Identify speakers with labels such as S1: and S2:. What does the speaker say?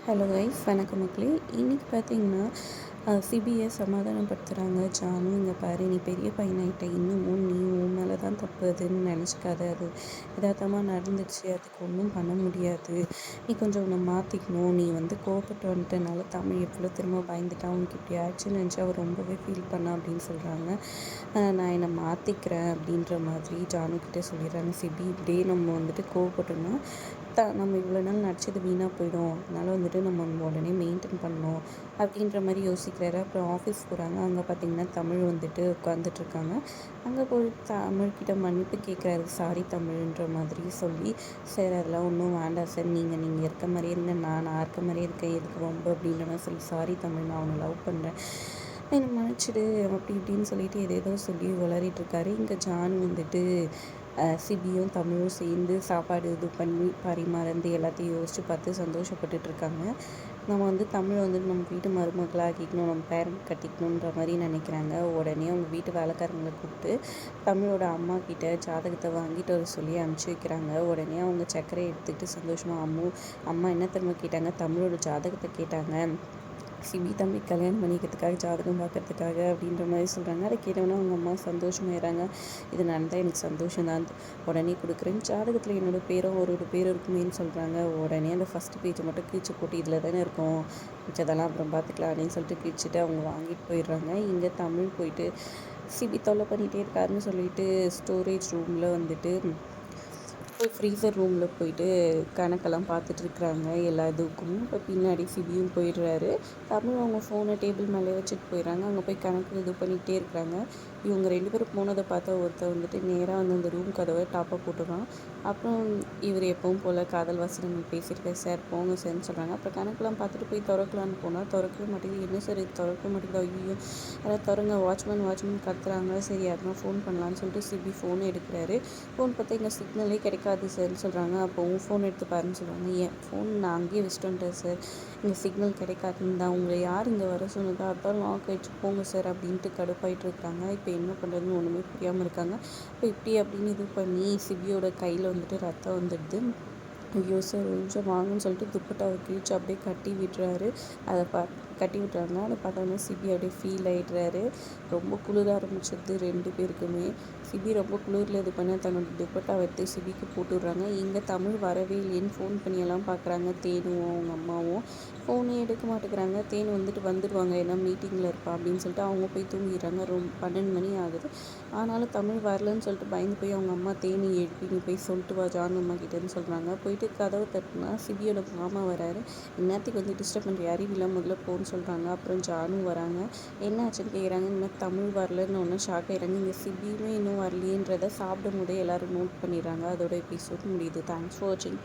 S1: Hello guys, வணக்கம் மக்களே. இன்றைக்கி பார்த்தீங்கன்னா சிபியை சமாதானப்படுத்துகிறாங்க. ஜானு, இங்கே பாரு, நீ பெரிய பையனாயிட்ட, இன்னமும் நீ உன் மேலே தான் தப்பு, அதுன்னு நினச்சிக்காத. அது யதார்த்தமாக நடந்துச்சு, அதுக்கு ஒன்றும் பண்ண முடியாது. நீ கொஞ்சம் உன்னை மாற்றிக்கணும். நீ கோவப்பட்டு வந்துட்டனால தமிழ் எவ்வளோ திரும்ப பயந்துட்டான், உனக்கு இப்படி ஆயிடுச்சுன்னு நினச்சி அவர் ரொம்பவே ஃபீல் பண்ணா அப்படின்னு சொல்கிறாங்க. நான் என்னை மாற்றிக்கிறேன் அப்படின்ற மாதிரி ஜானுக்கிட்டே சொல்லிடுறாங்க. சிபி, இப்படியே நம்ம கோவப்பட்டோம்னா நம்ம இவ்வளோ நாள் நடிச்சது வீணாக போயிடும். அதனால் நம்ம உடனே மெயின்டைன் பண்ணணும் அப்படின்ற மாதிரி யோசிக்கிறாரு. அப்புறம் ஆஃபீஸ் போகிறாங்க. அங்கே பார்த்திங்கன்னா தமிழ் உட்காந்துட்ருக்காங்க. அங்கே போய் தமிழ்கிட்ட மன்னிப்பு கேட்குறாரு. சாரி தமிழ்ன்ற மாதிரி சொல்லி, சார் அதெல்லாம் ஒன்றும் வேண்டாம் சார், நீங்கள் இருக்க மாதிரியே இருங்க, நான் இருக்க மாதிரியே இருக்கேன், எதுக்கு ரொம்ப அப்படின்ற மாதிரி சொல்லி, சாரி தமிழ், நான் அவனை லவ் பண்ணுறேன், என்னை மன்னிச்சிடு அப்படி இப்படின்னு சொல்லிட்டு ஏதேதோ சொல்லி விளறிட்டுருக்காரு. இங்கே ஜான் சிபியும் தமிழும் சேர்ந்து சாப்பாடு இது பண்ணி பரிமாறந்து எல்லாத்தையும் யோசித்து பார்த்து சந்தோஷப்பட்டுட்ருக்காங்க. நம்ம தமிழ் நம்ம வீட்டு மருமகளாக ஆக்கிக்கணும், நம்ம பேரண்ட் கட்டிக்கணுன்ற மாதிரி நினைக்கிறாங்க. உடனே அவங்க வீட்டு வேலைக்காரங்களை கூப்பிட்டு தமிழோட அம்மா கிட்ட ஜாதகத்தை வாங்கிட்டு வர சொல்லி அனுப்பிச்சி வைக்கிறாங்க. உடனே அவங்க சர்க்கரையை எடுத்துக்கிட்டு சந்தோஷமாக அம்மா என்ன திரும்ப கேட்டாங்க, தமிழோட ஜாதகத்தை கேட்டாங்க, சிபி தம்பி கல்யாணம் பண்ணிக்கிறதுக்காக ஜாதகம் பார்க்கறதுக்காக அப்படின்ற மாதிரி சொல்கிறாங்க. அதை கேட்டோன்னா அவங்க அம்மா சந்தோஷமாயிடுறாங்க. இது நடந்தால் எனக்கு சந்தோஷம் தான், உடனே கொடுக்குறேன், ஜாதகத்தில் என்னோடய பேரும் ஒரு பேர் இருக்குமேன்னு சொல்கிறாங்க. உடனே அந்த ஃபஸ்ட்டு பேஜை மட்டும் கிழிச்சு போட்டு இதில் தானே இருக்கும், மிச்சதெல்லாம் அப்புறம் பார்த்துக்கலாம் அப்படின்னு சொல்லிட்டு கிழிச்சிட்டு அவங்க வாங்கிட்டு போயிடுறாங்க. இங்கே தமிழ் போயிட்டு சிபி தொல்லை பண்ணிகிட்டே இருக்காருன்னு சொல்லிட்டு ஸ்டோரேஜ் ரூமில் போய் ஃப்ரீசர் ரூமில் போயிட்டு கணக்கெல்லாம் பார்த்துட்ருக்குறாங்க எல்லா இதுக்கும். இப்போ பின்னாடி சிபியும் போயிடுறாரு. தமிழ் அவங்க ஃபோனை டேபிள் மேலே வச்சுட்டு போயிடுறாங்க. அங்கே போய் கணக்கு இது பண்ணிகிட்டே இருக்கிறாங்க. இவங்க 2 பேரும் போனதை பார்த்தா ஒருத்தர் நேராக அந்த ரூம் கதவை டாப்பாக போட்டுடுறான். அப்புறம் இவர் எப்பவும் போல் காதல் வசனங்கள் பேசியிருக்காரு. சார் போங்க சார்ன்னு சொல்கிறாங்க. அப்புறம் கணக்கெல்லாம் பார்த்துட்டு போய் திறக்கலான்னு போனால் திறக்கவே மாட்டேங்குது. என்ன சார் இது திறக்க மாட்டேங்குது, ஐயோ யாராவது திறங்க, வாட்ச்மேன் கத்துறாங்க. சரி யாருன்னா ஃபோன் பண்ணலான்னு சொல்லிட்டு சிபி ஃபோன் எடுக்கிறாரு. ஃபோன் பார்த்தா இங்கே சிக்னலே கிடைக்காது சார்ன்னு சொல்கிறாங்க. அப்போ உன் ஃபோன் எடுத்து பாருன்னு சொல்கிறாங்க. என் ஃபோன் நான் அங்கேயே வச்சுட்டு வந்துட்டேன் சார், இங்கே சிக்னல் கிடைக்காதுன்னு தான், உங்களை யார் இங்கே வர சொன்னதோ அதான் லாக் ஆகிடுச்சு, போங்க சார் அப்படின்ட்டு கடுப்பாயிட்டு இருக்காங்க. இப்போ என்ன பண்ணுறதுன்னு ஒன்றுமே புரியாமல் இருக்காங்க. இப்போ இப்படி அப்படின்னு இது பண்ணி சிபியோட கையில் ரத்தம் வந்துடுது. ஐயோ சார் கொஞ்சம் வாங்கன்னு சொல்லிட்டு துப்பட்டாவை கிழிச்சு அப்படியே கட்டி விட்டுறாரு. கட்டி விட்டுறாங்க. அதை பார்த்தோன்னே சிபி அப்படியே ஃபீல் ஆகிடுறாரு. ரொம்ப குளிர ஆரம்பிச்சிடுது 2 பேருக்குமே. சிபி ரொம்ப குளிரில் இது பண்ண தன்னோட துப்பட்டாவை எடுத்து சிபிக்கு போட்டு விட்றாங்க. இங்கே தமிழ் வரவே இல்லைன்னு ஃபோன் பண்ணியெல்லாம் பார்க்குறாங்க. தேனும் அவங்க அம்மாவும் ஃபோனே எடுக்க மாட்டேங்கிறாங்க. தேன் வந்துடுவாங்க, ஏன்னா மீட்டிங்கில் இருப்பா அப்படின்னு சொல்லிட்டு அவங்க போய் தூங்கிடுறாங்க. 12 மணி ஆகுது. ஆனாலும் தமிழ் வரலன்னு சொல்லிட்டு பயந்து போய் அவங்க அம்மா தேனி எழுப்பி நீ போய் சொல்லிட்டு வா ஜான் அம்மா கிட்டேன்னு சொல்கிறாங்க. போயிட்டு கதவை தட்டினா சிபியோட மாமா வராரு. இன்னத்துக்கு டிஸ்டர்ப் பண்ணுற அறிவில்லை, முதல்ல போன்னு சொல்கிறாங்க. அப்புறம் ஜானும் வராங்க. என்ன ஆச்சுன்னு கேட்குறாங்க. இந்த மாதிரி தமிழ் வரலன்னு ஒன்று ஷாக் ஆகிடுறாங்க. இங்கே சிபியுமே இன்னும் வரலையேன்றதை சாப்பிடும் போதே எல்லோரும் நோட் பண்ணிடுறாங்க. அதோட எபிசோட் முடியுது. தேங்க்ஸ் ஃபார் வாட்சிங்.